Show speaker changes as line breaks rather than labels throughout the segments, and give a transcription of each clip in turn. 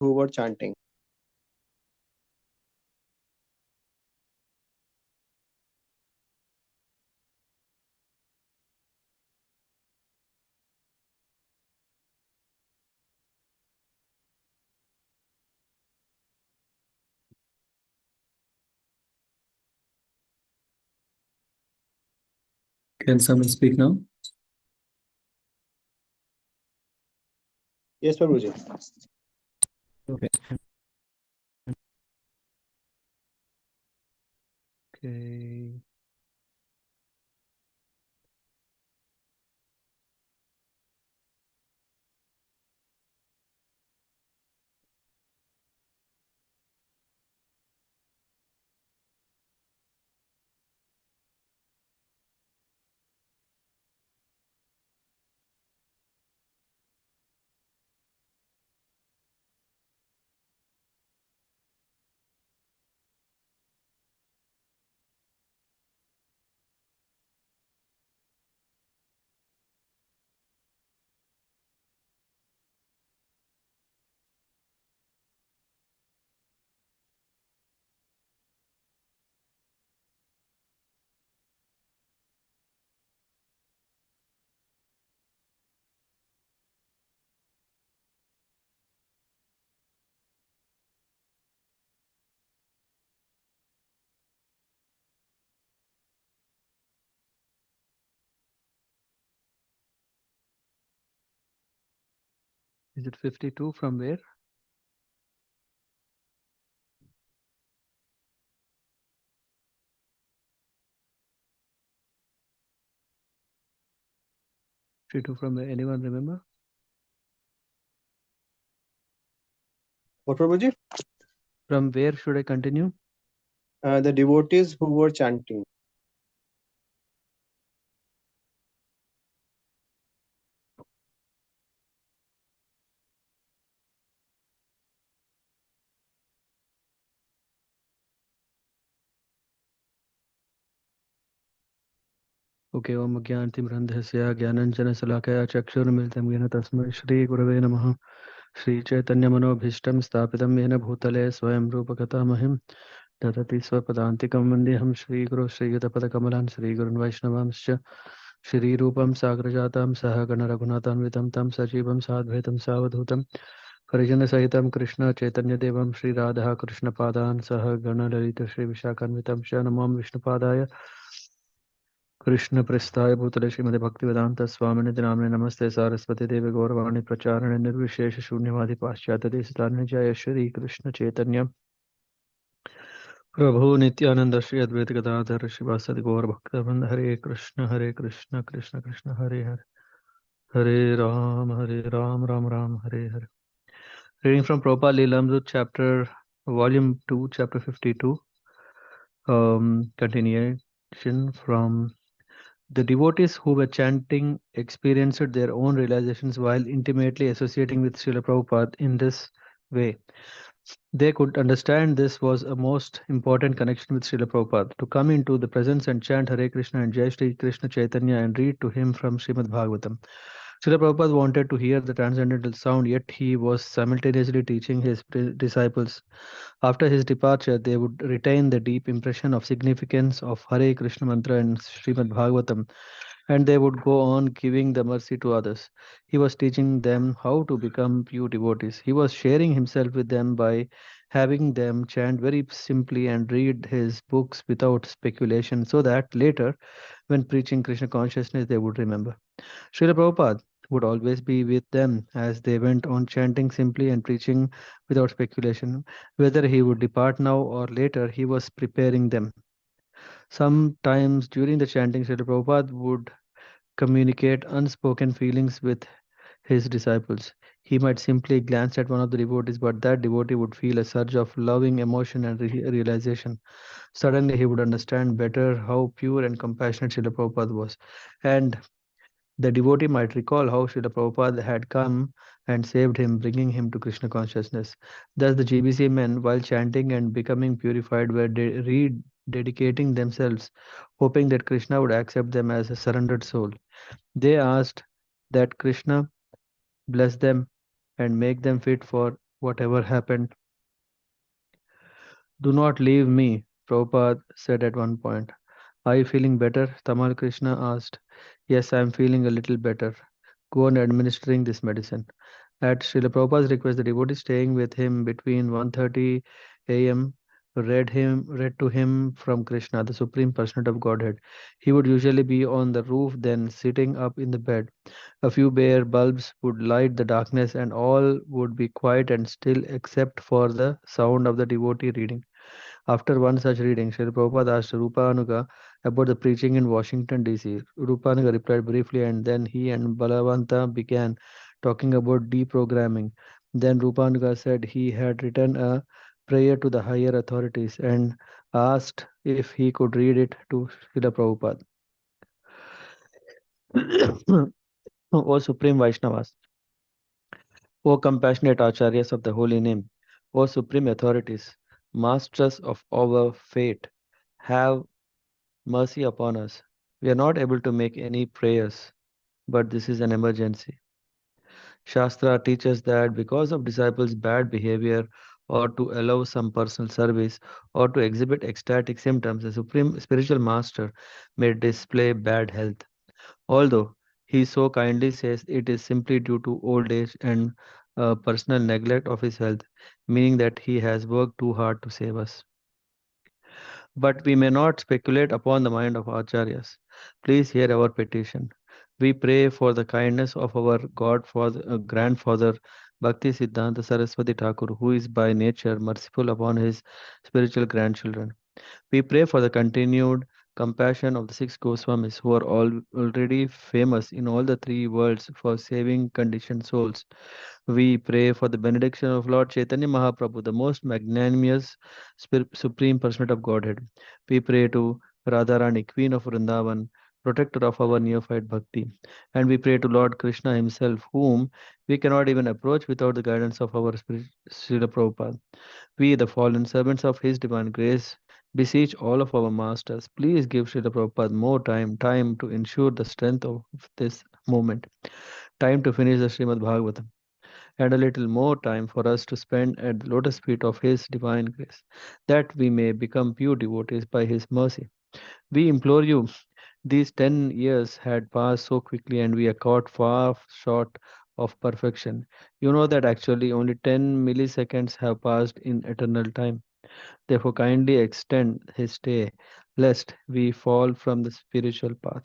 who were chanting.
Can someone speak now?
Yes, Prabhuji.
Okay. Okay. Is it 52 from where? From where? Anyone remember?
What, Prabhuji?
From where should I continue?
The devotees who were chanting.
Okay, Om Gyantimrandhasya Gyananjana Salakaya Chakshurmiltam Yena Tasmai Shri Gurave Namaha Shri Chaitanya Manobhishtam Stapitam Yena Bhutale Swayam Rupakata Mahim Dadati Swapadantikam Vandeham Shri Guru Shri Yudapada Kamalan Shri Gurun Vaishnavamscha Shri Rupam Sagrajatam Sahagana Raghunatam Vitam Tam Sajivam Sadvaitam Savadhutam Harijana Sahitam Krishna Chaitanya Devam Shri Radha Krishna Padan Sahagana Lalita Shri Vishakanvitam Shanamam Vishnu Padaya Krishna प्रस्थाय भूतले श्रीमद् भक्तिवेदांत स्वामिने नामने नमस्ते सारस्वती देवी गौरवाणी प्रचारणे निर्विशेष शून्यवादी पाश्चात्य देशतारणे जय श्री कृष्ण चैतन्य प्रभु नित्यानंद श्री अद्वैत गदाधर शिवासदि गौर भक्तवृंद हरे Krishna Krishna Krishna Hare Hare Hare Ram Ram Hare Hare. Reading from Prabhupāda-līlāmṛta, chapter volume 2, chapter 52. Continuation from the devotees who were chanting experienced their own realizations while intimately associating with Śrīla Prabhupada in this way. They could understand this was a most important connection with Śrīla Prabhupada, to come into the presence and chant Hare Krishna and Jai Shri Krishna Chaitanya and read to him from Srimad Bhagavatam. Śrīla Prabhupada wanted to hear the transcendental sound, yet he was simultaneously teaching his disciples. After his departure, they would retain the deep impression of significance of Hare Krishna mantra and Srimad Bhagavatam, and they would go on giving the mercy to others. He was teaching them how to become pure devotees. He was sharing himself with them by having them chant very simply and read his books without speculation, so that later, when preaching Krishna consciousness, they would remember. Srila Prabhupada would always be with them as they went on chanting simply and preaching without speculation. Whether he would depart now or later, he was preparing them. Sometimes during the chanting, Srila Prabhupada would communicate unspoken feelings with his disciples. He might simply glance at one of the devotees, but that devotee would feel a surge of loving emotion and realization. Suddenly, he would understand better how pure and compassionate Srila Prabhupada was. And the devotee might recall how Srila Prabhupada had come and saved him, bringing him to Krishna consciousness. Thus, the GBC men, while chanting and becoming purified, were rededicating themselves, hoping that Krishna would accept them as a surrendered soul. They asked that Krishna bless them and make them fit for whatever happened. Do not leave me, Prabhupada said at one point. Are you feeling better? Tamal Krishna asked. Yes, I am feeling a little better. Go on administering this medicine. At Srila Prabhupada's request, the devotee staying with him between 1:30 a.m. read to him from Krishna, the Supreme Personality of Godhead. He would usually be on the roof, then sitting up in the bed. A few bare bulbs would light the darkness, and all would be quiet and still except for the sound of the devotee reading. After one such reading, Srila Prabhupada asked Rupanuga about the preaching in Washington, D.C. Rupanuga replied briefly, and then he and Balavanta began talking about deprogramming. Then Rupanuga said he had written a prayer to the higher authorities and asked if he could read it to Srila Prabhupada. O Supreme Vaishnavas, O compassionate Acharyas of the holy name, O supreme authorities, masters of our fate, have mercy upon us. We are not able to make any prayers, but this is an emergency. Shastra teaches that because of disciples' bad behavior, or to allow some personal service, or to exhibit ecstatic symptoms, the Supreme Spiritual Master may display bad health. Although he so kindly says it is simply due to old age and personal neglect of his health, meaning that he has worked too hard to save us. But we may not speculate upon the mind of Acharyas. Please hear our petition. We pray for the kindness of our godfather, grandfather, Bhakti Siddhanta Saraswati Thakur, who is by nature merciful upon his spiritual grandchildren. We pray for the continued compassion of the six Goswamis, who are already famous in all the three worlds for saving conditioned souls. We pray for the benediction of Lord Chaitanya Mahaprabhu, the most magnanimous Supreme Personality of Godhead. We pray to Radharani, Queen of Vrindavan, protector of our neophyte bhakti. And we pray to Lord Krishna himself, whom we cannot even approach without the guidance of our Srila Prabhupada. We, the fallen servants of His divine grace, beseech all of our masters, please give Srila Prabhupada more time to ensure the strength of this movement, time to finish the Srimad Bhagavatam, and a little more time for us to spend at the lotus feet of His divine grace, that we may become pure devotees by His mercy. We implore you, these 10 years had passed so quickly and we are caught far short of perfection. You know that actually only 10 milliseconds have passed in eternal time. Therefore, kindly extend his stay, lest we fall from the spiritual path.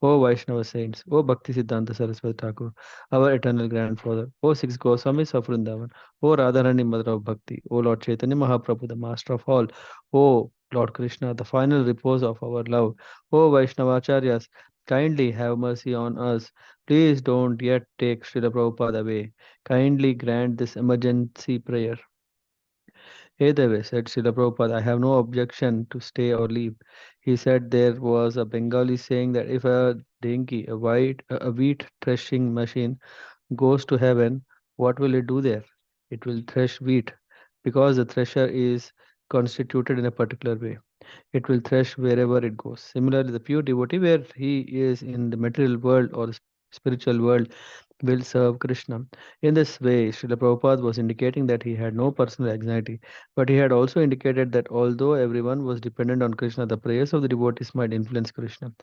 O Vaishnava saints, O Bhakti Siddhanta Saraswati Thakur, our eternal grandfather, O six Goswamis of Vrindavan, O Radharani Mother of Bhakti, O Lord Chaitanya Mahaprabhu, the Master of all, O Lord Krishna, the final repose of our love, O Vaishnavacharyas, kindly have mercy on us. Please don't yet take Srila Prabhupada away. Kindly grant this emergency prayer. Hey Deve, said Srila Prabhupada, I have no objection to stay or leave. He said there was a Bengali saying that if a dinky, a wheat threshing machine goes to heaven, what will it do there? It will thresh wheat because the thresher is constituted in a particular way. It will thresh wherever it goes. Similarly, the pure devotee, where he is in the material world or the spiritual world, will serve Krishna. In this way, Srila Prabhupada was indicating that he had no personal anxiety, but he had also indicated that although everyone was dependent on Krishna, the prayers of the devotees might influence Krishna.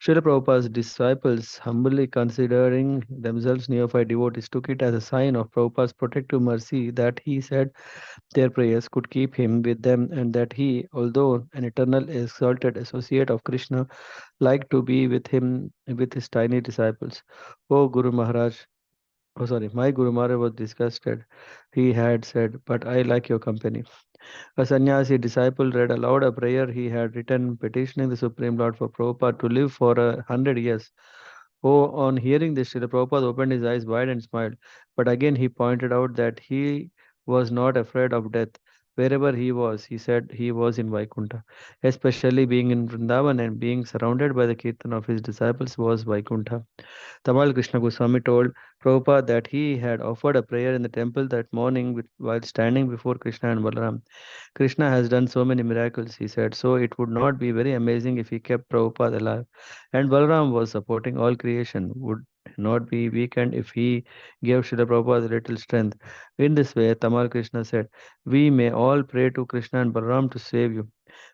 Srila Prabhupada's disciples, humbly considering themselves neophyte devotees, took it as a sign of Prabhupada's protective mercy that he said their prayers could keep him with them and that he, although an eternal exalted associate of Krishna, liked to be with him with his tiny disciples. Oh Guru Maharaj, oh, sorry, my Guru Maharaj was disgusted. He had said, but I like your company. A sannyasi disciple read aloud a prayer he had written petitioning the Supreme Lord for Prabhupada to live for 100 years. Oh, on hearing this, Srila Prabhupada opened his eyes wide and smiled. But again, he pointed out that he was not afraid of death. Wherever he was, he said he was in Vaikuntha. Especially being in Vrindavan and being surrounded by the kirtan of his disciples was Vaikuntha. Tamal Krishna Goswami told Prabhupada that he had offered a prayer in the temple that morning while standing before Krishna and Balaram. Krishna has done so many miracles, he said, so it would not be very amazing if he kept Prabhupada alive. And Balaram was supporting all creation. Would not be weakened if he gave Srila Prabhupada little strength. In this way, Tamal Krishna said, "We may all pray to Krishna and Balaram to save you.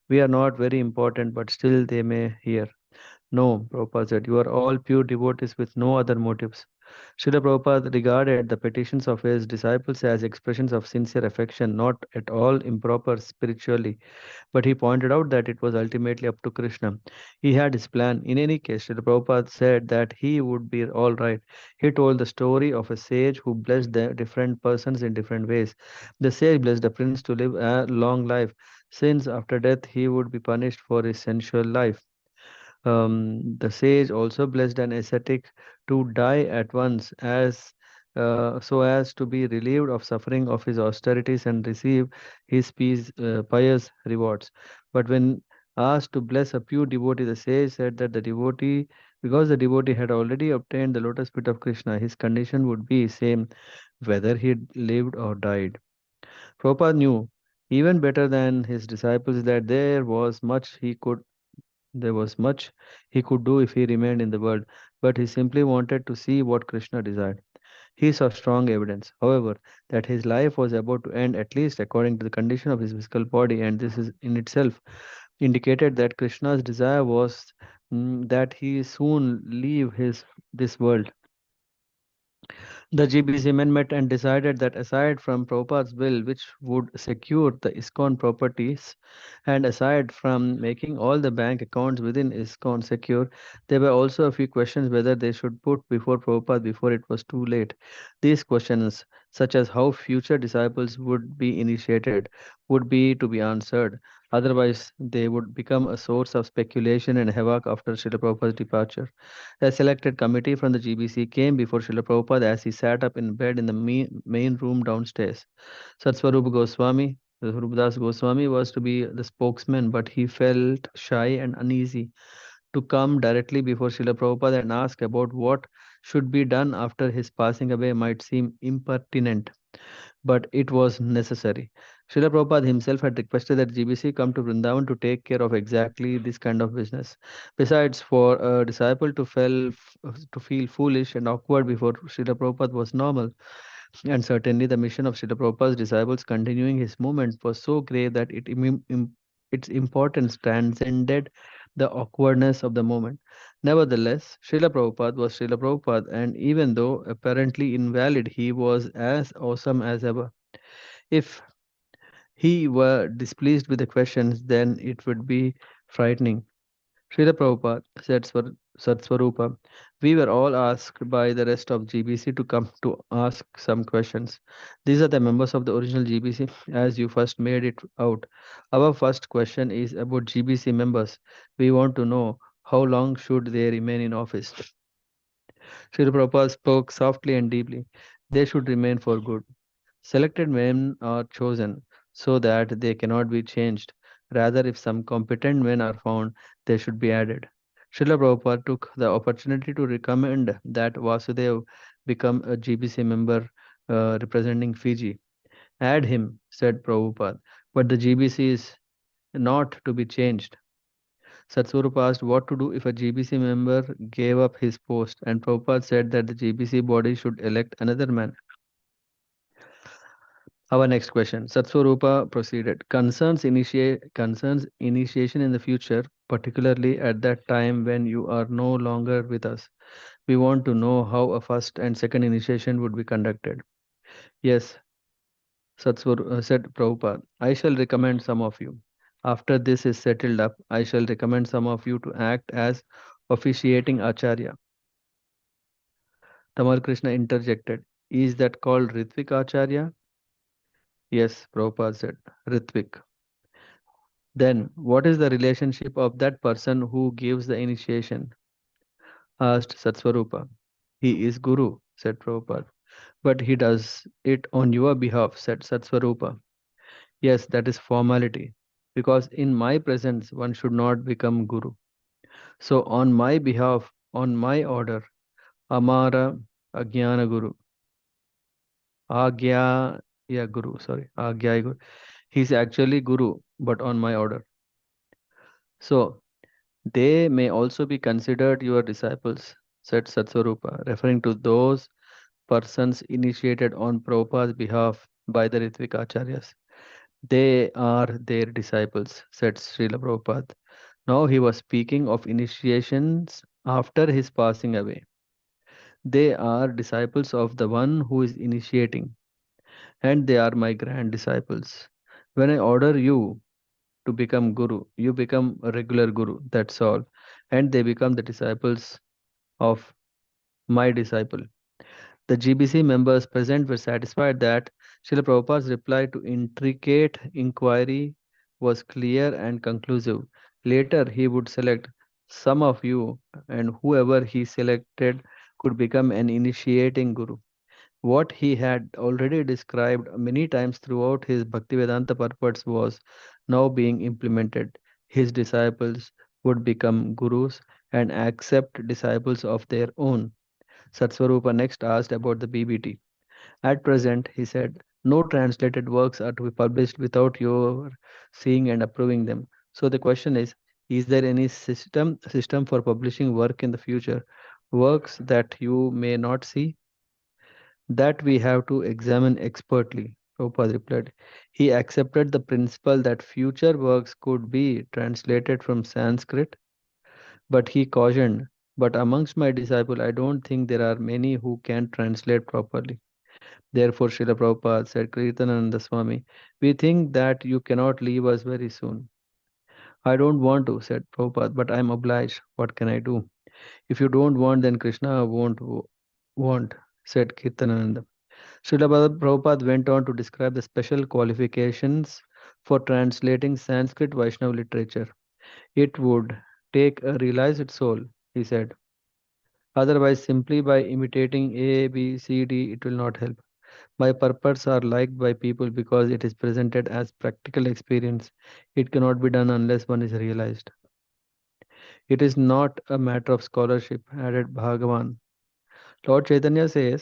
We are not very important, but still they may hear." No, Prabhupada said, "You are all pure devotees with no other motives." Srila Prabhupada regarded the petitions of his disciples as expressions of sincere affection, not at all improper spiritually. But he pointed out that it was ultimately up to Krishna. He had his plan. In any case, Srila Prabhupada said that he would be all right. He told the story of a sage who blessed the different persons in different ways. The sage blessed a prince to live a long life, since after death he would be punished for his sensual life. The sage also blessed an ascetic to die at once, as so as to be relieved of suffering of his austerities and receive his pious rewards. But when asked to bless a pure devotee, the sage said that the devotee, because the devotee had already obtained the lotus feet of Krishna, his condition would be same whether he lived or died. Prabhupada knew even better than his disciples that there was much he could do if he remained in the world, but he simply wanted to see what Krishna desired. He saw strong evidence, however, that his life was about to end, at least according to the condition of his physical body, and this is in itself indicated that Krishna's desire was that he soon leave his this world. The GBC men met and decided that aside from Prabhupada's will, which would secure the ISKCON properties, and aside from making all the bank accounts within ISKCON secure, there were also a few questions whether they should put before Prabhupada before it was too late. These questions, such as how future disciples would be initiated, would be to be answered. Otherwise, they would become a source of speculation and havoc after Srila Prabhupada's departure. A selected committee from the GBC came before Srila Prabhupada as he sat up in bed in the main room downstairs. Satsvarupa Goswami, Rupadas Goswami, was to be the spokesman, but he felt shy and uneasy to come directly before Srila Prabhupada and ask about what should be done after his passing away might seem impertinent, but it was necessary. Srila Prabhupada himself had requested that GBC come to Vrindavan to take care of exactly this kind of business. Besides, for a disciple to feel foolish and awkward before Srila Prabhupada was normal, and certainly the mission of Srila Prabhupada's disciples continuing his movement was so grave that its importance transcended the awkwardness of the moment. Nevertheless, Srila Prabhupada was Srila Prabhupada, and even though apparently invalid, he was as awesome as ever. If he were displeased with the questions, then it would be frightening. Srila Prabhupada said Satsvarupa, we were all asked by the rest of GBC to come to ask some questions. These are the members of the original GBC as you first made it out. Our first question is about GBC members. We want to know how long should they remain in office. Srila Prabhupada spoke softly and deeply. They should remain for good. Selected men are chosen so that they cannot be changed. Rather, if some competent men are found, they should be added. Srila Prabhupada took the opportunity to recommend that Vasudev become a GBC member representing Fiji. Add him, said Prabhupada, but the GBC is not to be changed. Satsvarupa asked what to do if a GBC member gave up his post, and Prabhupada said that the GBC body should elect another man. Our next question. Satswarupa proceeded. Concerns initiation in the future, particularly at that time when you are no longer with us. We want to know how a first and second initiation would be conducted. Yes, said Prabhupada. I shall recommend some of you. After this is settled up, I shall recommend some of you to act as officiating Acharya. Tamal Krishna interjected. Is that called Ritvik Acharya? Yes, Prabhupada said. Ritvik. Then, what is the relationship of that person who gives the initiation? Asked Satsvarupa. He is Guru, said Prabhupada. But he does it on your behalf, said Satsvarupa. Yes, that is formality. Because in my presence, one should not become Guru. So, on my behalf, on my order, Amara Ajnana Guru, Agya, yeah, Guru, sorry, Agya Guru. He is actually Guru, but on my order. So, they may also be considered your disciples. said Satsvarupa, referring to those persons initiated on Prabhupada's behalf by the Ritvika Acharyas. They are their disciples, said Srila Prabhupada. Now he was speaking of initiations after his passing away. They are disciples of the one who is initiating, and they are my grand disciples. When I order you to become Guru, you become a regular Guru, that's all. And they become the disciples of my disciple. The GBC members present were satisfied that Srila Prabhupada's reply to intricate inquiry was clear and conclusive. Later, he would select some of you, and whoever he selected could become an initiating guru. What he had already described many times throughout his Bhaktivedanta purports was now being implemented. His disciples would become gurus and accept disciples of their own. Satsvarupa next asked about the BBT. At present, he said, no translated works are to be published without your seeing and approving them. So the question is there any system for publishing work in the future? Works that you may not see? That we have to examine expertly. Prabhupada replied. He accepted the principle that future works could be translated from Sanskrit, but he cautioned, but amongst my disciples, I don't think there are many who can translate properly. Therefore, Srila Prabhupada said, Kirtanananda Swami, we think that you cannot leave us very soon. I don't want to, said Prabhupada, but I am obliged. What can I do? If you don't want, then Krishna won't want, said Kirtanananda. Srila Prabhupada went on to describe the special qualifications for translating Sanskrit Vaishnava literature. It would take a realized soul, he said. Otherwise, simply by imitating A, B, C, D, it will not help. My purports are liked by people because it is presented as practical experience. It cannot be done unless one is realized. It is not a matter of scholarship, added Bhagavan. Lord Chaitanya said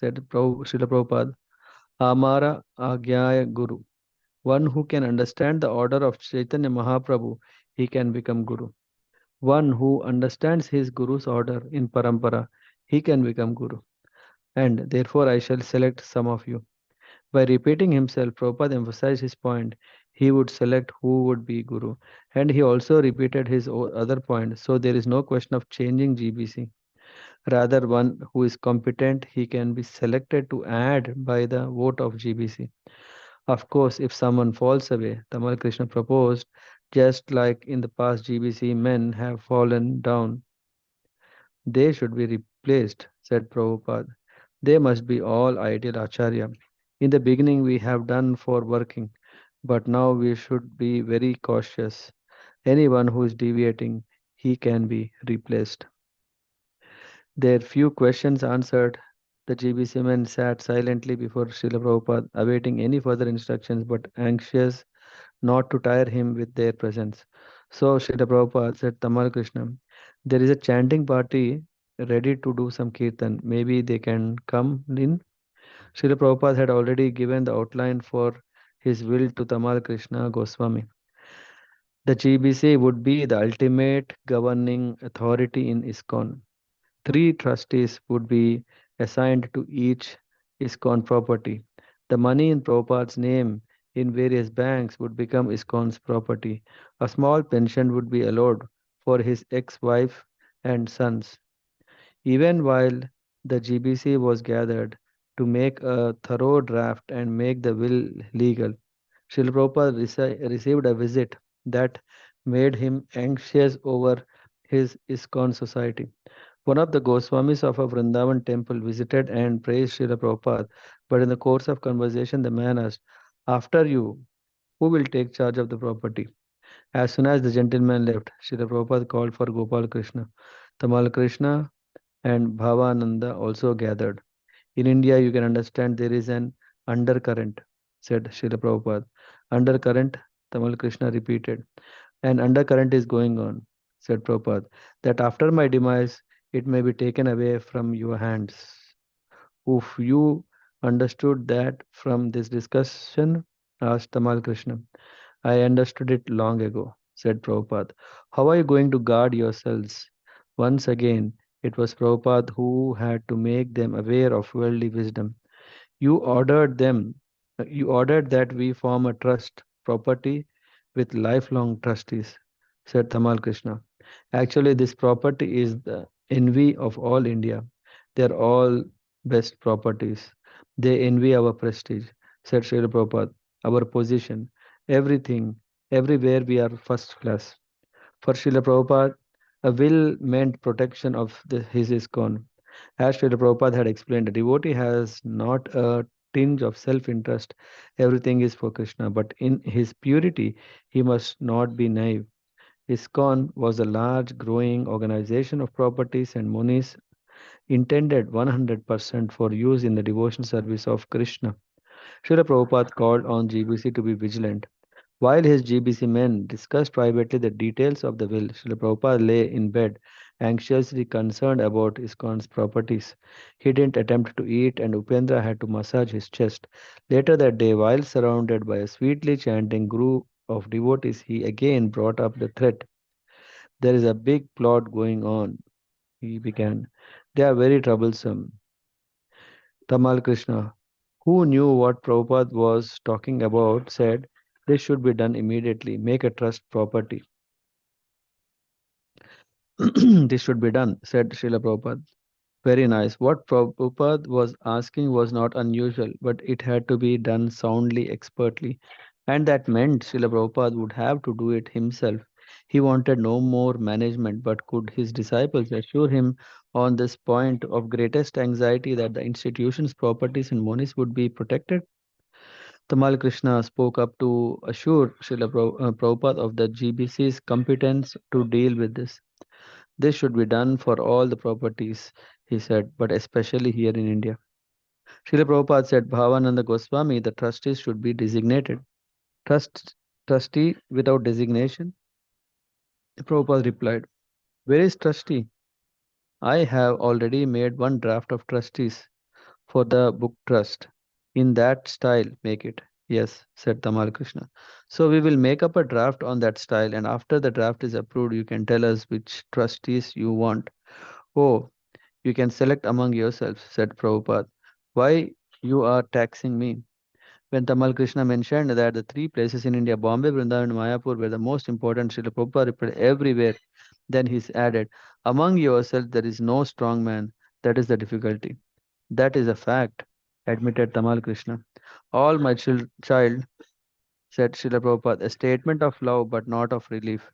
Srila Prabhupada, Amara Agyaya Guru. One who can understand the order of Chaitanya Mahaprabhu, he can become Guru. One who understands his Guru's order in Parampara, he can become Guru. And therefore I shall select some of you. By repeating himself, Prabhupada emphasized his point. He would select who would be Guru. And he also repeated his other point. So there is no question of changing GBC. Rather, one who is competent, he can be selected to add by the vote of GBC. Of course, if someone falls away, Tamal Krishna proposed, just like in the past GBC men have fallen down, they should be replaced, said Prabhupada. They must be all ideal Acharya. In the beginning, we have done for working, but now we should be very cautious. Anyone who is deviating, he can be replaced. Their few questions answered, the GBC men sat silently before Srila Prabhupada, awaiting any further instructions but anxious not to tire him with their presence. So Srila Prabhupada said, Tamal Krishna, there is a chanting party ready to do some kirtan. Maybe they can come in. Srila Prabhupada had already given the outline for his will to Tamal Krishna Goswami. The GBC would be the ultimate governing authority in ISKCON. Three trustees would be assigned to each ISKCON property. The money in Prabhupada's name in various banks would become ISKCON's property. A small pension would be allowed for his ex-wife and sons. Even while the GBC was gathered to make a thorough draft and make the will legal, Srila Prabhupada received a visit that made him anxious over his ISKCON society. One of the Goswamis of a Vrindavan temple visited and praised Srila Prabhupada, but in the course of conversation, the man asked, after you, who will take charge of the property? As soon as the gentleman left, Srila Prabhupada called for Gopal Krishna. Tamal Krishna and Bhavananda also gathered. In India, you can understand there is an undercurrent, said Srila Prabhupada. Undercurrent, Tamal Krishna repeated. An undercurrent is going on, said Prabhupada, that after my demise, it may be taken away from your hands. If you understood that from this discussion, asked Tamal Krishna. I understood it long ago, said Prabhupada. How are you going to guard yourselves? Once again, It was Prabhupada who had to make them aware of worldly wisdom. You ordered that we form a trust property with lifelong trustees, said Tamal Krishna. Actually, this property is the envy of all India. They are all best properties. They envy our prestige, said Srila Prabhupada, our position, everything, everywhere we are first class. For Srila Prabhupada, a will meant protection of his ISKCON. As Srila Prabhupada had explained, a devotee has not a tinge of self interest. Everything is for Krishna, but in his purity, he must not be naive. ISKCON was a large, growing organization of properties and monies intended 100% for use in the devotion service of Krishna. Srila Prabhupada called on GBC to be vigilant. While his GBC men discussed privately the details of the will, Srila Prabhupada lay in bed, anxiously concerned about ISKCON's properties. He didn't attempt to eat, and Upendra had to massage his chest. Later that day, while surrounded by a sweetly chanting group of devotees, he again brought up the threat. There is a big plot going on, he began. They are very troublesome. Tamal Krishna, who knew what Prabhupada was talking about, said, this should be done immediately. Make a trust property. This should be done, said Srila Prabhupada. Very nice. What Prabhupada was asking was not unusual, but it had to be done soundly, expertly. And that meant Srila Prabhupada would have to do it himself. He wanted no more management, but could his disciples assure him on this point of greatest anxiety that the institution's properties and monies would be protected? Tamal Krishna spoke up to assure Prabhupada of the GBC's competence to deal with this. This should be done for all the properties, he said, but especially here in India. Srila Prabhupada said, Bhavananda Goswami, the trustees should be designated. Trust, trustee without designation? Prabhupada replied, where is trustee? I have already made one draft of trustees for the book trust. In that style, make it. Yes, said Tamal Krishna. So we will make up a draft on that style, and after the draft is approved, you can tell us which trustees you want. Oh, you can select among yourselves, said Prabhupada. Why you are taxing me? When Tamal Krishna mentioned that the three places in India, Bombay, Vrindavan, and Mayapur, were the most important, Srila Prabhupada replied, everywhere. Then he added, among yourselves there is no strong man. That is the difficulty. That is a fact, admitted Tamal Krishna. All my child, said Srila Prabhupada, a statement of love but not of relief.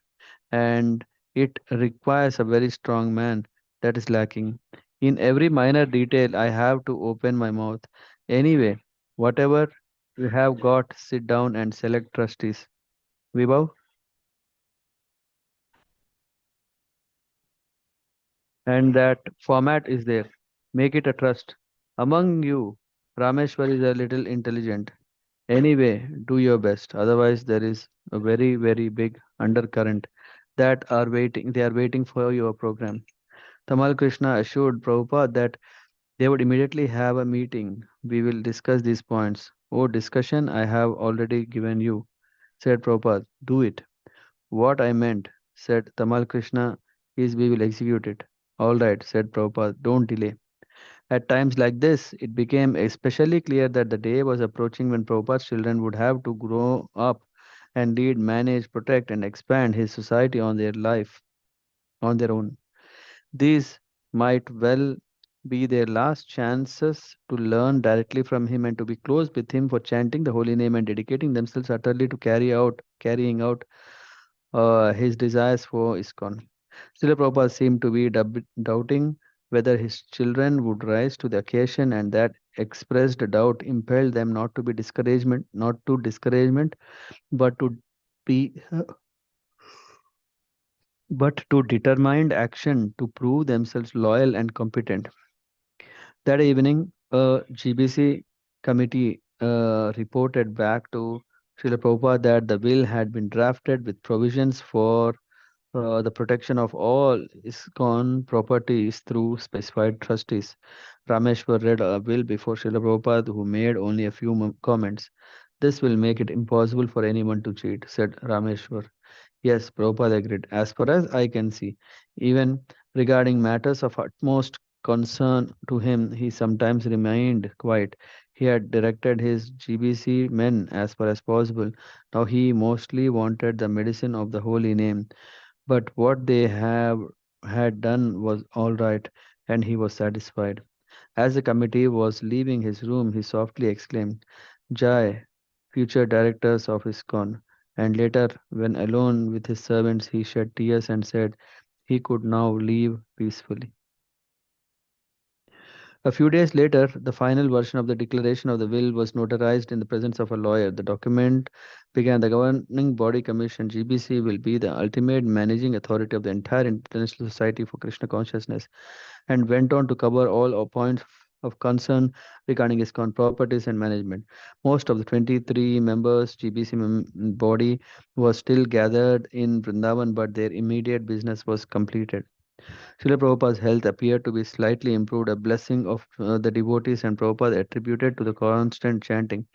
And it requires a very strong man that is lacking. In every minor detail, I have to open my mouth. Anyway, whatever we have got, sit down and select trustees. Vibhav, and that format is there. Make it a trust. Among you, Rameshwar is a little intelligent. Anyway, do your best. Otherwise, there is a very, very big undercurrent that are waiting. They are waiting for your program. Tamal Krishna assured Prabhupada that they would immediately have a meeting. We will discuss these points. Oh, discussion I have already given you, said Prabhupada. Do it. What I meant, said Tamal Krishna, is we will execute it. All right, said Prabhupada. Don't delay. At times like this, it became especially clear that the day was approaching when Prabhupada's children would have to grow up and lead, manage, protect, and expand his society on their own. These might well be their last chances to learn directly from him and to be close with him for chanting the holy name and dedicating themselves utterly to carrying out his desires for ISKCON. Srila Prabhupada seemed to be doubting whether his children would rise to the occasion, and that expressed doubt impelled them not to discouragement, but to be but to determined action to prove themselves loyal and competent. That evening, a GBC committee reported back to Srila Prabhupada that the will had been drafted with provisions for the protection of all ISKCON properties through specified trustees. Rameshwar read a will before Srila Prabhupada, who made only a few comments. This will make it impossible for anyone to cheat, said Rameshwar. Yes, Prabhupada agreed. As far as I can see, even Regarding matters of utmost concern to him, he sometimes remained quiet. He had directed his GBC men as far as possible. Now he mostly wanted the medicine of the holy name. But what they have had done was all right, and he was satisfied. As the committee was leaving his room, he softly exclaimed, Jai, future directors of ISKCON. And later, when alone with his servants, he shed tears and said he could now leave peacefully. A few days later, the final version of the declaration of the will was notarized in the presence of a lawyer. The document began the governing body commission GBC will be the ultimate managing authority of the entire International Society for Krishna Consciousness and went on to cover all points of concern regarding ISKCON properties and management. Most of the 23 members GBC body was still gathered in Vrindavan, but their immediate business was completed. Srila Prabhupada's health appeared to be slightly improved, a blessing of the devotees and Prabhupada attributed to the constant chanting.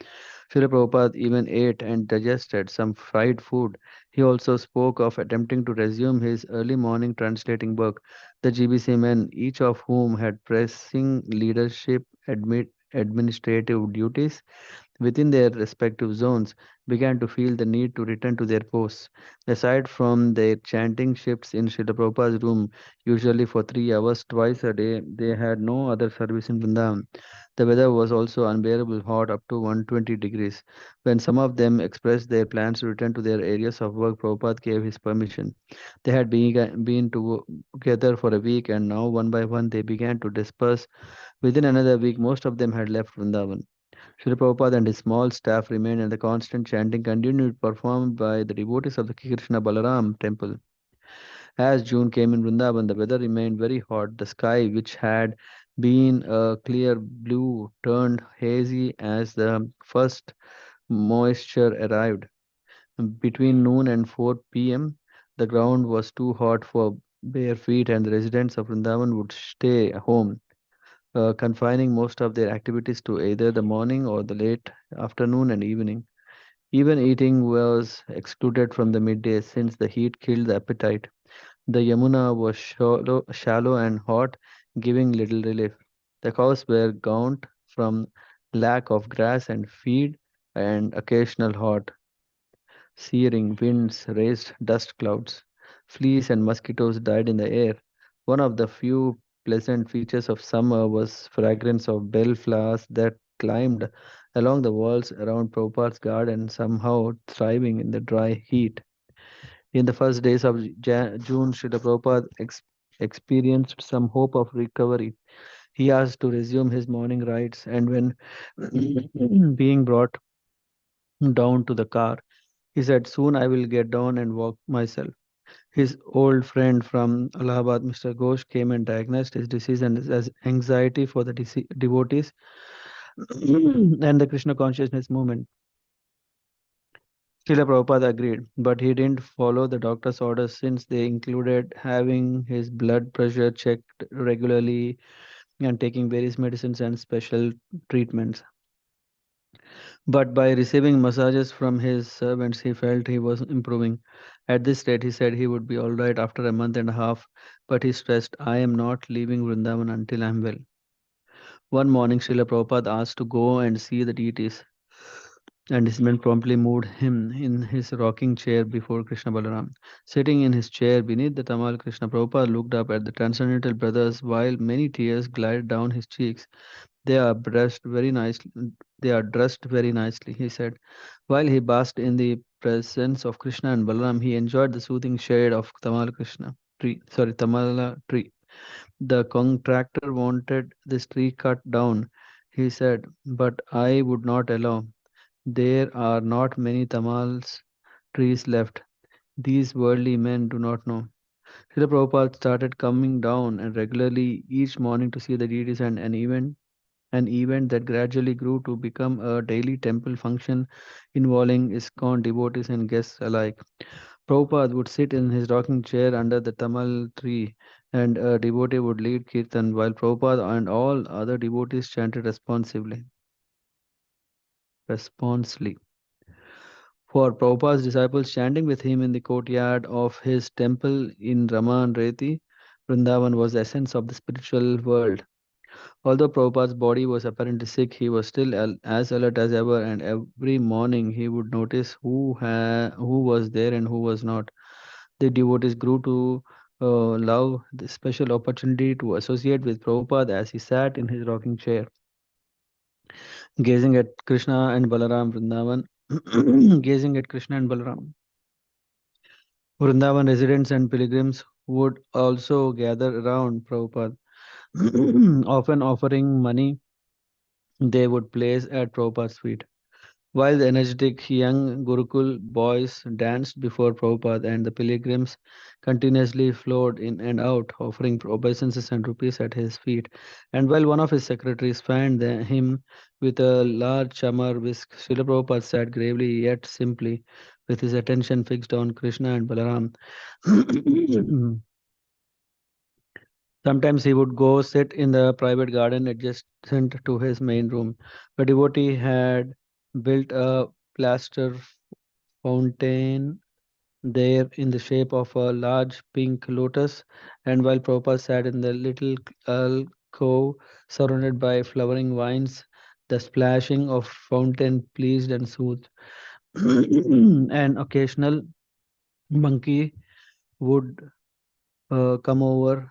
Srila Prabhupada even ate and digested some fried food. He also spoke of attempting to resume his early morning translating work. The GBC men, each of whom had pressing leadership administrative duties, within their respective zones began to feel the need to return to their posts. Aside from their chanting shifts in Srila Prabhupada's room, usually for 3 hours twice a day, they had no other service in Vrindavan. The weather was also unbearable hot up to 120 degrees. When some of them expressed their plans to return to their areas of work, Prabhupada gave his permission. They had been together for a week and now one by one they began to disperse. Within another week, most of them had left Vrindavan. Srila Prabhupada and his small staff remained, and the constant chanting continued performed by the devotees of the Krishna Balaram temple. As June came in Vrindavan, the weather remained very hot. The sky, which had been a clear blue, turned hazy as the first moisture arrived. Between noon and 4 p.m., the ground was too hot for bare feet, and the residents of Vrindavan would stay home, confining most of their activities to either the morning or the late afternoon and evening. Even eating was excluded from the midday since the heat killed the appetite. The Yamuna was shallow and hot, giving little relief. The cows were gaunt from lack of grass and feed, and occasional hot, searing winds raised dust clouds. Fleas and mosquitoes died in the air. One of the few pleasant features of summer was fragrance of bell flowers that climbed along the walls around Prabhupada's garden, somehow thriving in the dry heat. In the first days of June, Srila Prabhupada experienced some hope of recovery. He asked to resume his morning rites, and when being brought down to the car, he said, Soon I will get down and walk myself. His old friend from Allahabad, Mr. Ghosh, came and diagnosed his disease and as anxiety for the devotees and the Krishna consciousness movement. Srila Prabhupada agreed, but he didn't follow the doctor's orders since they included having his blood pressure checked regularly and taking various medicines and special treatments. But by receiving massages from his servants, he felt he was improving. At this rate, he said he would be all right after a month and a half, but he stressed, I am not leaving Vrindavan until I am well. One morning, Srila Prabhupada asked to go and see the deities, and his men promptly moved him in his rocking chair before Krishna Balaram. Sitting in his chair beneath the Tamal, Krishna Prabhupada looked up at the transcendental brothers while many tears glided down his cheeks. They are dressed very nicely. They are dressed very nicely, he said. While he basked in the presence of Krishna and Balaram, he enjoyed the soothing shade of Tamala tree. The contractor wanted this tree cut down, he said, but I would not allow. There are not many Tamals trees left. These worldly men do not know. Srila Prabhupada started coming down and regularly each morning to see the deities and an event that gradually grew to become a daily temple function involving ISKCON devotees and guests alike. Prabhupada would sit in his rocking chair under the Tamal tree and a devotee would lead kirtan while Prabhupada and all other devotees chanted responsively. For Prabhupada's disciples chanting with him in the courtyard of his temple in Raman Reti Vrindavan was the essence of the spiritual world. Although Prabhupada's body was apparently sick, he was still as alert as ever, and every morning he would notice who was there and who was not. The devotees grew to love the special opportunity to associate with Prabhupada as he sat in his rocking chair, gazing at Krishna and Balaram Vrindavan. Gazing at Krishna and Balaram. Vrindavan residents and pilgrims would also gather around Prabhupada, often offering money they would place at Prabhupada's feet. While the energetic young Gurukul boys danced before Prabhupada and the pilgrims continuously flowed in and out, offering obeisances and rupees at his feet, and while one of his secretaries fanned him with a large chamar whisk, Srila Prabhupada sat gravely yet simply, with his attention fixed on Krishna and Balaram. Sometimes he would go sit in the private garden adjacent to his main room. The devotee had built a plaster fountain there in the shape of a large pink lotus, and while Prabhupada sat in the little alcove surrounded by flowering vines, the splashing of fountain pleased and soothed. An occasional monkey would come over.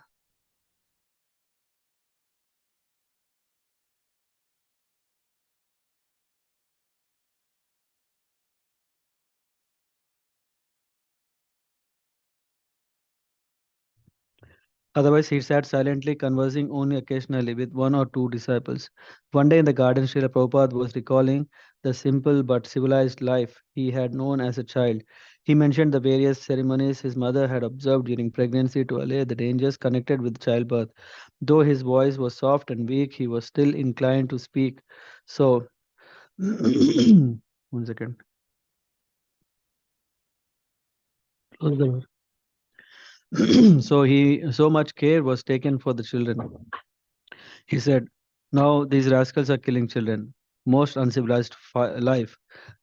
Otherwise, he sat silently, conversing only occasionally with one or two disciples. One day in the garden, Srila Prabhupada was recalling the simple but civilized life he had known as a child. He mentioned the various ceremonies his mother had observed during pregnancy to allay the dangers connected with childbirth. Though his voice was soft and weak, he was still inclined to speak. So, one second. Close the door. So much care was taken for the children. He said, "Now these rascals are killing children. Most uncivilized life,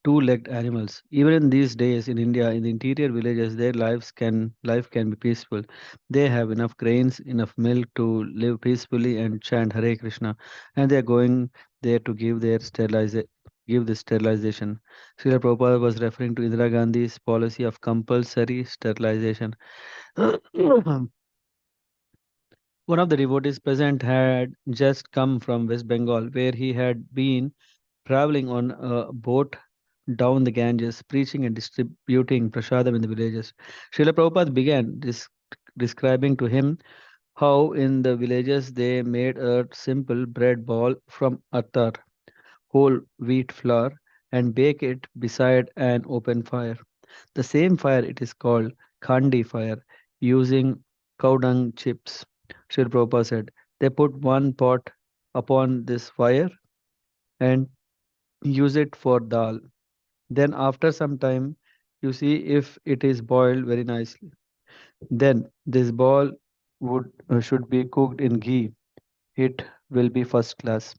two-legged animals. Even in these days in India, in the interior villages, their life can be peaceful. They have enough grains, enough milk to live peacefully and chant Hare Krishna, and they are going there to give this sterilization." Srila Prabhupada was referring to Indira Gandhi's policy of compulsory sterilization. One of the devotees present had just come from West Bengal, where he had been traveling on a boat down the Ganges, preaching and distributing prasadam in the villages. Srila Prabhupada began describing to him how in the villages they made a simple bread ball from attar, whole wheat flour, and bake it beside an open fire. The same fire it is called Khandi fire, using cow dung chips. Srila Prabhupada said, they put one pot upon this fire and use it for dal. Then after some time, you see if it is boiled very nicely. Then this ball should be cooked in ghee. It will be first class.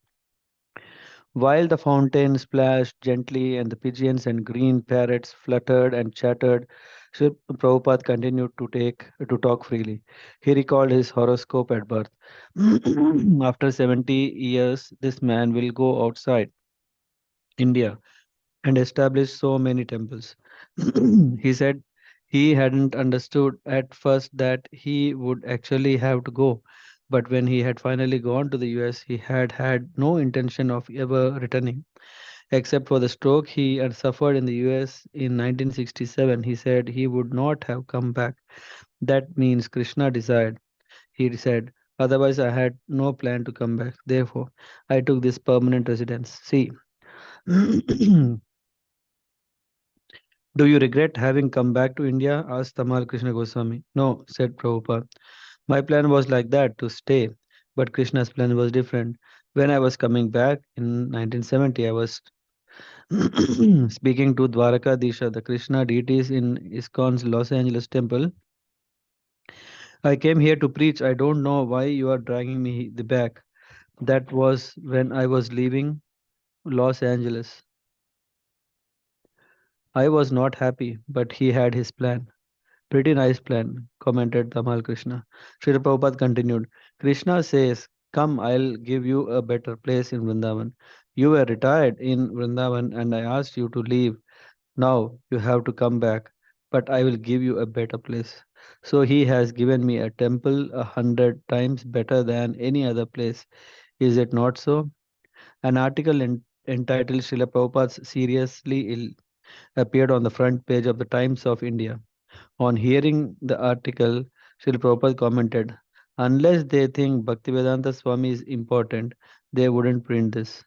While the fountain splashed gently and the pigeons and green parrots fluttered and chattered, Sri Prabhupada continued to talk freely. He recalled his horoscope at birth. After 70 years, this man will go outside India and establish so many temples. He said he hadn't understood at first that he would actually have to go. But when he had finally gone to the US, he had no intention of ever returning. Except for the stroke he had suffered in the US in 1967, he said he would not have come back. That means Krishna desired, he said. Otherwise, I had no plan to come back. Therefore, I took this permanent residence. See, do you regret having come back to India? Asked Tamal Krishna Goswami. No, said Prabhupada. My plan was like that, to stay. But Krishna's plan was different. When I was coming back in 1970, I was speaking to Dwarakadisha, the Krishna deities in ISKCON's Los Angeles temple. I came here to preach. I don't know why you are dragging me the back. That was when I was leaving Los Angeles. I was not happy, but he had his plan. Pretty nice plan, commented Tamal Krishna. Srila Prabhupada continued, Krishna says, come, I'll give you a better place in Vrindavan. You were retired in Vrindavan and I asked you to leave. Now you have to come back, but I will give you a better place. So he has given me a temple 100 times better than any other place. Is it not so? An article entitled Srila Prabhupada's Seriously Ill appeared on the front page of the Times of India. On hearing the article, Srila Prabhupada commented, unless they think Bhaktivedanta Swami is important, they wouldn't print this.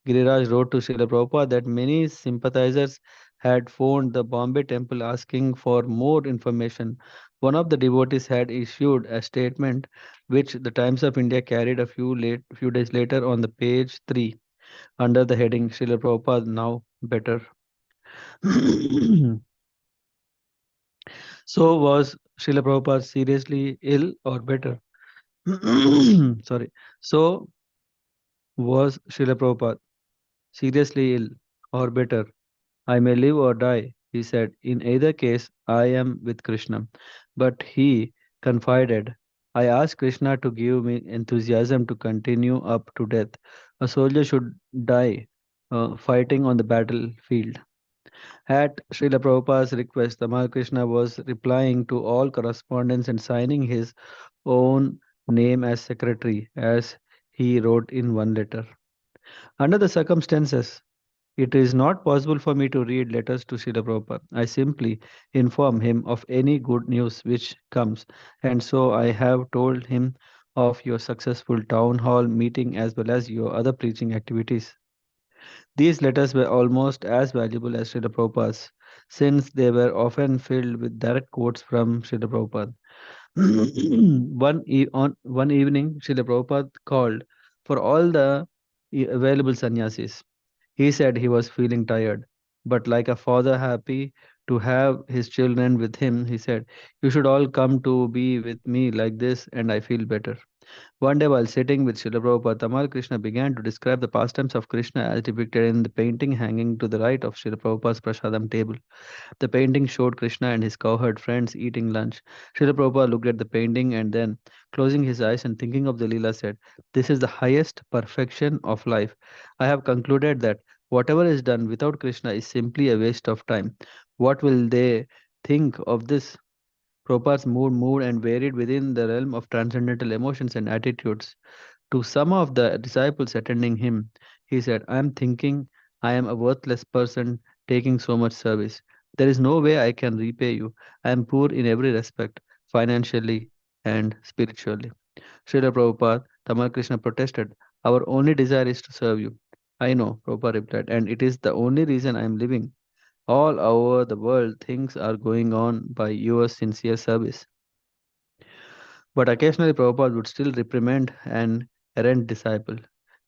Giriraj wrote to Srila Prabhupada that many sympathizers had phoned the Bombay temple asking for more information. One of the devotees had issued a statement which the Times of India carried few days later on the page 3 under the heading Srila Prabhupada now better. So was Srila Prabhupada seriously ill or better? Sorry. So was Srila Prabhupada seriously ill or better? I may live or die, he said. In either case, I am with Krishna. But he confided, I asked Krishna to give me enthusiasm to continue up to death. A soldier should die fighting on the battlefield. At Srila Prabhupada's request, Tamal Krishna was replying to all correspondence and signing his own name as secretary, as he wrote in one letter. Under the circumstances, it is not possible for me to read letters to Srila Prabhupada. I simply inform him of any good news which comes, and so I have told him of your successful town hall meeting as well as your other preaching activities. These letters were almost as valuable as Srila Prabhupada's, since they were often filled with direct quotes from Srila Prabhupada. On one evening, Srila Prabhupada called for all the available sannyasis. He said he was feeling tired, but like a father happy to have his children with him, he said, you should all come to be with me like this, and I feel better. One day, while sitting with Srila Prabhupada, Tamal Krishna began to describe the pastimes of Krishna as depicted in the painting hanging to the right of Srila Prabhupada's prasadam table. The painting showed Krishna and his cowherd friends eating lunch. Srila Prabhupada looked at the painting and then, closing his eyes and thinking of the Leela, said, this is the highest perfection of life. I have concluded that whatever is done without Krishna is simply a waste of time. What will they think of this? Prabhupada's mood moved and varied within the realm of transcendental emotions and attitudes. To some of the disciples attending him, he said, I am thinking I am a worthless person taking so much service. There is no way I can repay you. I am poor in every respect, financially and spiritually. Srila Prabhupada, Tamal Krishna protested, our only desire is to serve you. I know, Prabhupada replied, and it is the only reason I am living. All over the world, things are going on by your sincere service. But occasionally, Prabhupada would still reprimand an errant disciple.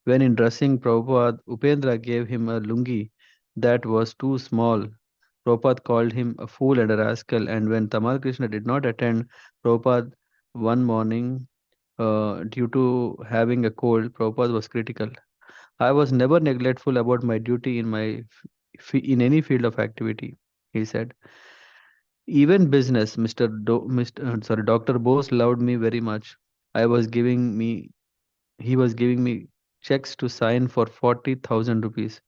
When in dressing Prabhupada, Upendra gave him a lungi that was too small. Prabhupada called him a fool and a rascal, and when Tamal Krishna did not attend Prabhupada one morning due to having a cold, Prabhupada was critical. I was never neglectful about my duty in in any field of activity, he said. Even business, Dr. Bose loved me very much. I was giving me, he was giving me checks to sign for 40,000 rupees.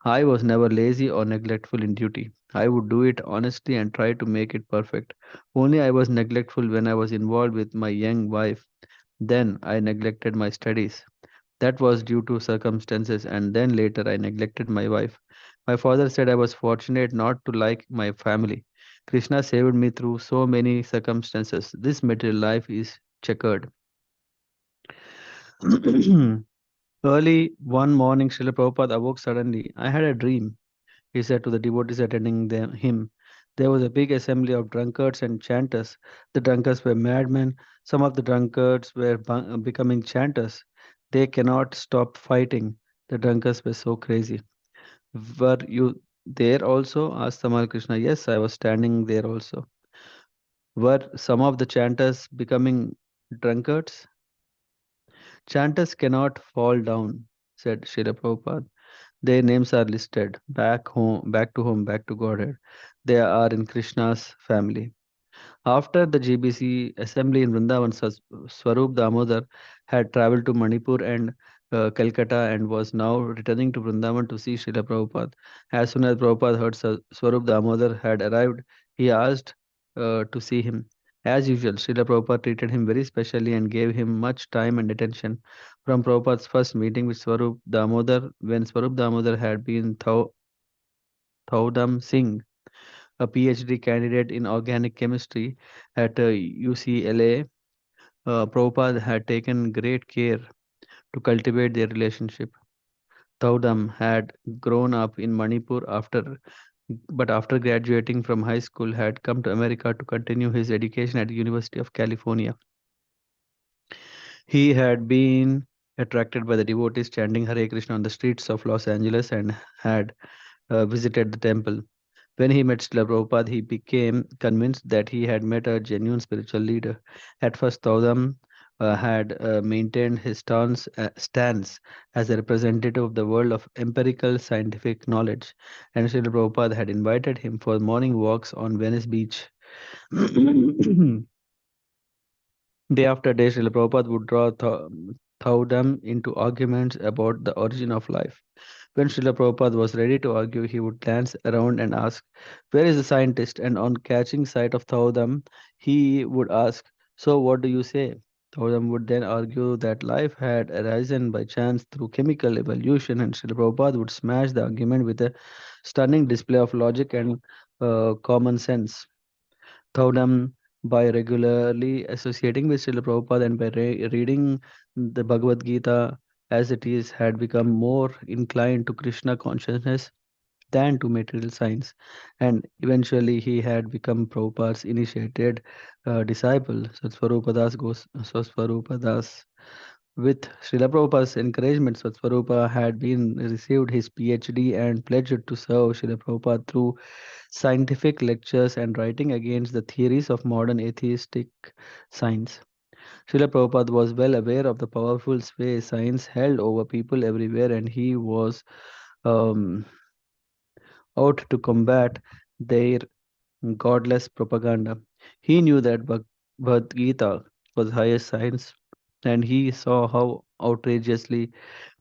I was never lazy or neglectful in duty. I would do it honestly and try to make it perfect. Only I was neglectful when I was involved with my young wife. Then I neglected my studies. That was due to circumstances, and then later I neglected my wife. My father said I was fortunate not to like my family. Krishna saved me through so many circumstances. This material life is checkered. Early one morning, Srila Prabhupada awoke suddenly. I had a dream, he said to the devotees attending him. There was a big assembly of drunkards and chanters. The drunkards were madmen. Some of the drunkards were becoming chanters. They cannot stop fighting. The drunkards were so crazy. Were you there also? Asked Tamal Krishna. Yes, I was standing there also. Were some of the chanters becoming drunkards? Chanters cannot fall down, said Srila Prabhupada. Their names are listed back home, back to home, back to Godhead. They are in Krishna's family. After the GBC assembly in Vrindavan, Swarup Damodar had traveled to Manipur and Calcutta and was now returning to Vrindavan to see Srila Prabhupada. As soon as Prabhupada heard Swarup Damodar had arrived, he asked to see him. As usual, Srila Prabhupada treated him very specially and gave him much time and attention. From Prabhupada's first meeting with Swarup Damodar, when Swarup Damodar had been Thaudam Singh, a PhD candidate in organic chemistry at UCLA, Prabhupada had taken great care to cultivate their relationship. Taudam had grown up in Manipur but after graduating from high school had come to America to continue his education at the University of California. He had been attracted by the devotees chanting Hare Krishna on the streets of Los Angeles and had visited the temple. When he met Srila Prabhupada, he became convinced that he had met a genuine spiritual leader. At first, Taudam had maintained his stance as a representative of the world of empirical scientific knowledge, and Srila Prabhupada had invited him for morning walks on Venice Beach. Day after day, Srila Prabhupada would draw Taudam into arguments about the origin of life. When Srila Prabhupada was ready to argue, he would glance around and ask, "Where is the scientist?" And on catching sight of Thaudam, he would ask, "So what do you say?" Thaudam would then argue that life had arisen by chance through chemical evolution, and Srila Prabhupada would smash the argument with a stunning display of logic and common sense. Thaudam, by regularly associating with Srila Prabhupada and by reading the Bhagavad Gita as it is, had become more inclined to Krishna consciousness than to material science. And eventually, he had become Prabhupada's initiated disciple, Swarupadas. With Srila Prabhupada's encouragement, Swarupa had been received his PhD and pledged to serve Srila Prabhupada through scientific lectures and writing against the theories of modern atheistic science. Srila Prabhupada was well aware of the powerful sway science held over people everywhere, and he was um, out to combat their godless propaganda. He knew that Bhagavad Gita was highest science, and he saw how outrageously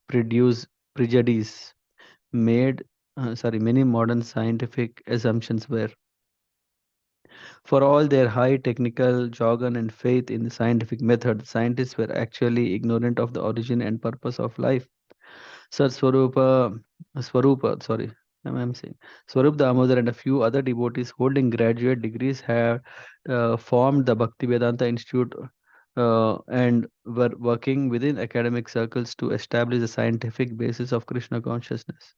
prejudice made many modern scientific assumptions were. For all their high technical jargon and faith in the scientific method, scientists were actually ignorant of the origin and purpose of life. Sir Swarupa, sorry, I'm saying, Swarup Damodar and a few other devotees holding graduate degrees have formed the Bhaktivedanta Institute and were working within academic circles to establish the scientific basis of Krishna consciousness.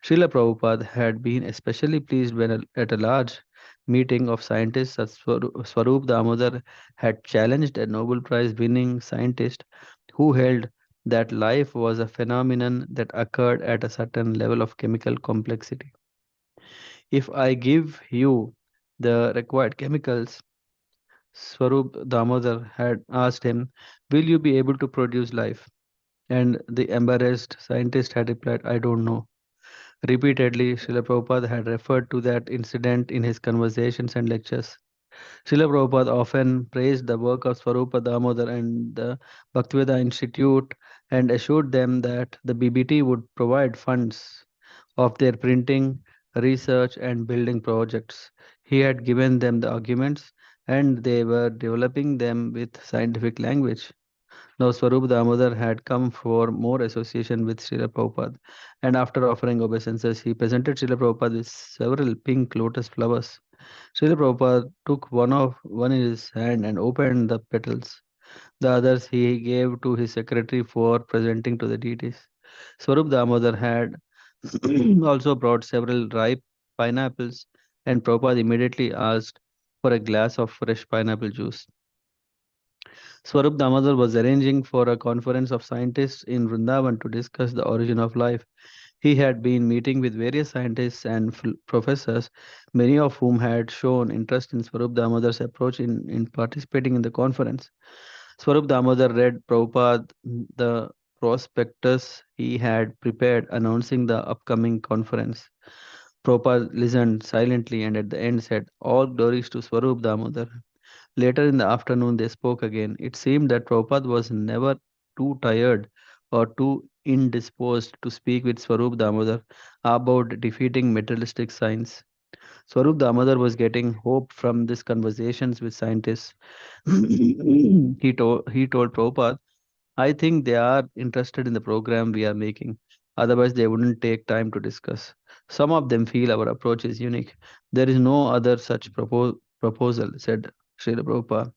Srila Prabhupada had been especially pleased when at a large meeting of scientists that Swarup Damodar had challenged a Nobel Prize winning scientist who held that life was a phenomenon that occurred at a certain level of chemical complexity. If I give you the required chemicals, Swarup Damodar had asked him, "Will you be able to produce life?" And the embarrassed scientist had replied, "I don't know." Repeatedly, Srila Prabhupada had referred to that incident in his conversations and lectures. Srila Prabhupada often praised the work of Swarupa Damodar and the Bhaktivedanta Institute and assured them that the BBT would provide funds of their printing, research, and building projects. He had given them the arguments and they were developing them with scientific language. Now, Swarup Damodar had come for more association with Srila Prabhupada, and after offering obeisances, he presented Srila Prabhupada with several pink lotus flowers. Srila Prabhupada took one in his hand and opened the petals. The others he gave to his secretary for presenting to the deities. Swarup Damodar had also brought several ripe pineapples, and Prabhupada immediately asked for a glass of fresh pineapple juice. Swarup Damodar was arranging for a conference of scientists in Vrindavan to discuss the origin of life. He had been meeting with various scientists and professors, many of whom had shown interest in Swarup Damodar's approach in participating in the conference. Swarup Damodar read Prabhupada the prospectus he had prepared announcing the upcoming conference. Prabhupada listened silently and at the end said, "All glories to Swarup Damodar." Later in the afternoon, they spoke again. It seemed that Prabhupada was never too tired or too indisposed to speak with Swarup Damodar about defeating materialistic science. Swarup Damodar was getting hope from these conversations with scientists. He told Prabhupada, "I think they are interested in the program we are making. Otherwise, they wouldn't take time to discuss. Some of them feel our approach is unique. There is no other such proposal," said Srila Prabhupada.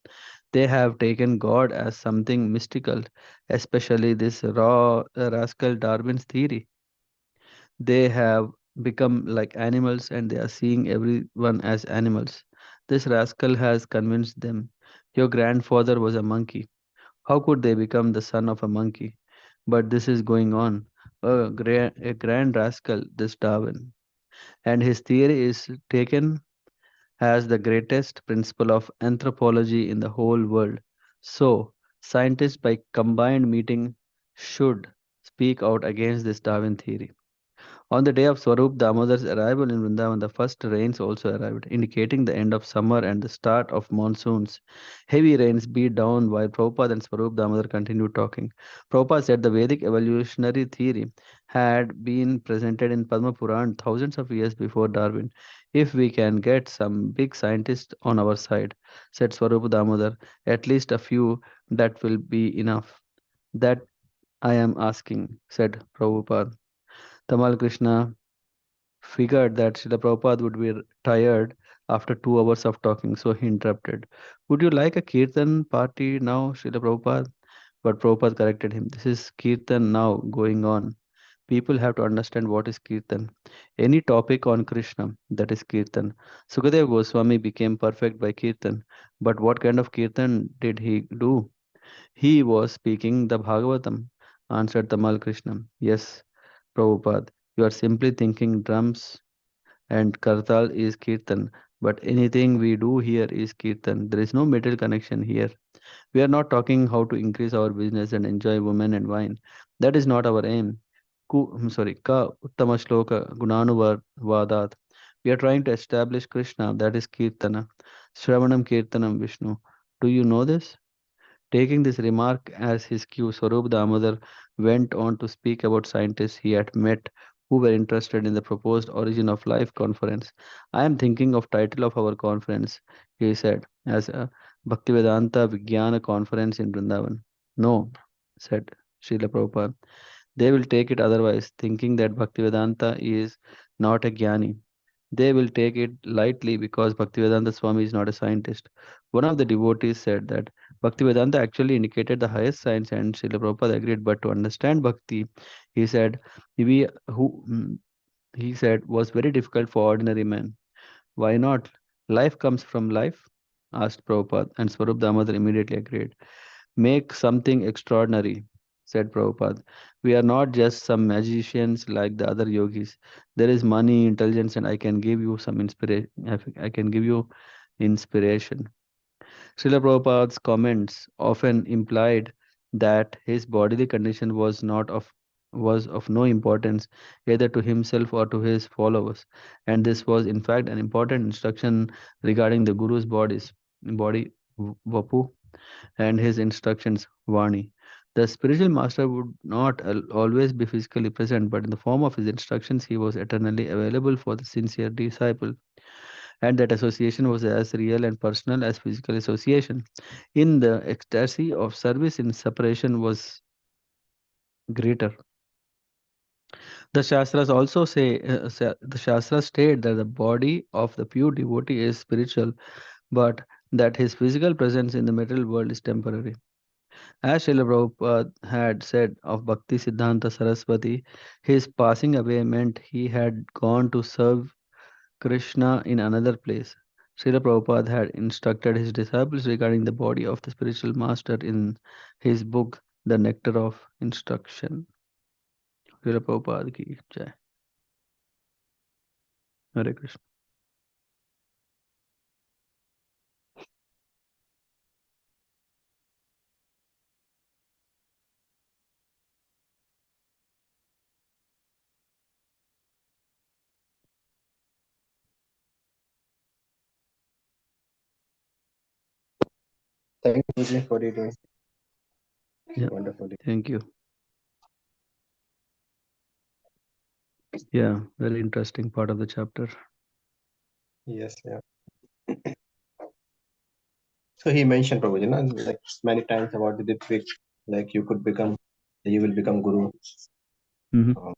"They have taken God as something mystical, especially this raw rascal Darwin's theory. They have become like animals and they are seeing everyone as animals. This rascal has convinced them. Your grandfather was a monkey. How could they become the son of a monkey? But this is going on. A grand rascal, this Darwin. And his theory is taken as the greatest principle of anthropology in the whole world. So, scientists by combined meeting should speak out against this Darwin theory. On the day of Swarup Damodar's arrival in Vrindavan, the first rains also arrived, indicating the end of summer and the start of monsoons. Heavy rains beat down while Prabhupada and Swarup Damodar continued talking. Prabhupada said the Vedic evolutionary theory had been presented in Padma Puran thousands of years before Darwin. If we can get some big scientists on our side, said Swarup Damodar, at least a few, that will be enough. That I am asking, said Prabhupada. Tamal Krishna figured that Srila Prabhupada would be tired after 2 hours of talking, so he interrupted. "Would you like a Kirtan party now, Srila Prabhupada?" But Prabhupada corrected him. "This is Kirtan now going on. People have to understand what is Kirtan. Any topic on Krishna, that is Kirtan. Sukadeva Goswami became perfect by Kirtan. But what kind of Kirtan did he do? He was speaking the Bhagavatam," answered Tamal Krishna. "Yes, Prabhupada, you are simply thinking drums and Kartal is Kirtan. But anything we do here is Kirtan. There is no material connection here. We are not talking how to increase our business and enjoy women and wine. That is not our aim. Ka Uttama Shloka Gunanuvadat. We are trying to establish Krishna, that is Kirtana. Shravanam Kirtanam Vishnu. Do you know this?" Taking this remark as his cue, Swarup Damodar went on to speak about scientists he had met who were interested in the proposed Origin of Life conference. "I am thinking of title of our conference," he said, as a Bhaktivedanta Vijnana conference in Vrindavan. "No," said Srila Prabhupada. "They will take it otherwise, thinking that Bhaktivedanta is not a jnani. They will take it lightly because Bhaktivedanta Swami is not a scientist." One of the devotees said that Bhaktivedanta actually indicated the highest science, and Srila Prabhupada agreed. But to understand bhakti, he said, we who he said was very difficult for ordinary men. "Why not? Life comes from life," asked Prabhupada, and Swarup Damodar immediately agreed. "Make something extraordinary," said Prabhupada. "We are not just some magicians like the other yogis. There is money, intelligence, and I can give you some inspiration. I can give you inspiration." Srila Prabhupada's comments often implied that his bodily condition was of no importance either to himself or to his followers, and this was in fact an important instruction regarding the Guru's body Vapu and his instructions Vani. The spiritual master would not always be physically present, but in the form of his instructions, he was eternally available for the sincere disciple, and that association was as real and personal as physical association. In the ecstasy of service, in separation was greater. The Shastras also say, the Shastras state that the body of the pure devotee is spiritual, but that his physical presence in the material world is temporary. As Srila Prabhupada had said of Bhakti Siddhanta Saraswati, his passing away meant he had gone to serve Krishna in another place. Srila Prabhupada had instructed his disciples regarding the body of the spiritual master in his book, The Nectar of Instruction. Srila Prabhupada ki jai. Hare Krishna.
Thank you, Prabhuji, for reading.
Yeah.
Wonderful.
Thank you. Yeah, very interesting part of the chapter.
Yes, yeah. So he mentioned, Prabhuji, na, like many times about the Ritvik, like you will become Guru.
Mhm.
Um,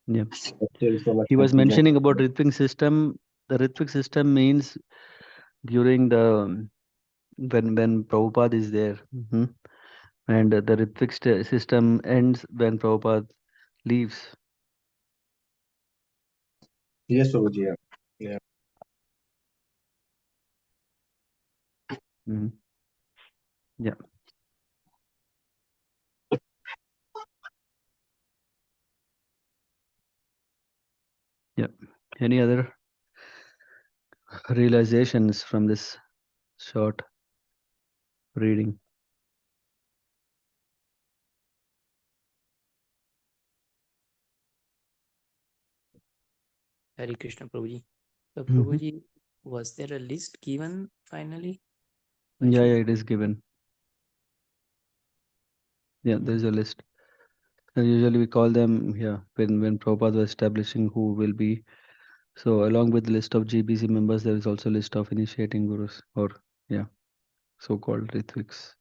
Yeah.
but still so much
He was
confusion.
mentioning about Ritvik system. The Ritvik system means during the when Prabhupada is there, and the Ritvik system ends when Prabhupada leaves.
Yes, Prabhuji, yeah. Yeah.
Mhm. Yeah. Yeah. Any other realizations from this short reading?
Hare Krishna, Prabhuji. So,
Mhm.
Prabhuji, was there a list given finally?
Yeah, it is given. Yeah, there's a list. And usually we call them, when Prabhupada was establishing who will be. So along with the list of GBC members, there is also a list of initiating gurus, or so-called Ritviks.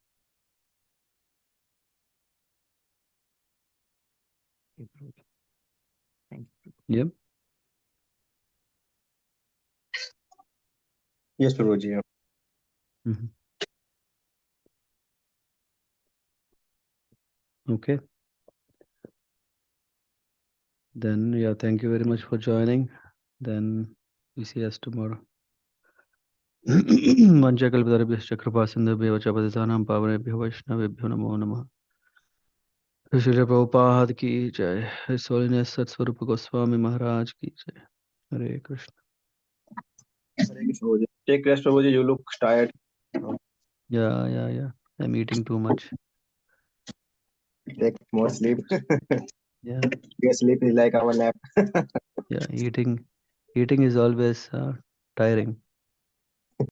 Okay, Prabhuji. Thank you.
Yep.
Yes, Prabhuji, yeah.
Mhm. Okay. Then, thank you very much for joining. Then we see us tomorrow. Vanchakalpatarabhyascha kripasindhubhyo cha patitanam pavanebhyo vaishnavebhyo namo namah. Śrīla Prabhupāda ki jai. His Holiness Satsvarupa Goswami Maharaj ki jai. Hare Krishna.
Hare Krishna, Prabhuji. Take rest, Prabhuji. You look tired.
Yeah. I'm eating too much.
Take more sleep.
Yeah.
Your sleep is like our nap.
Yeah. Eating is always tiring.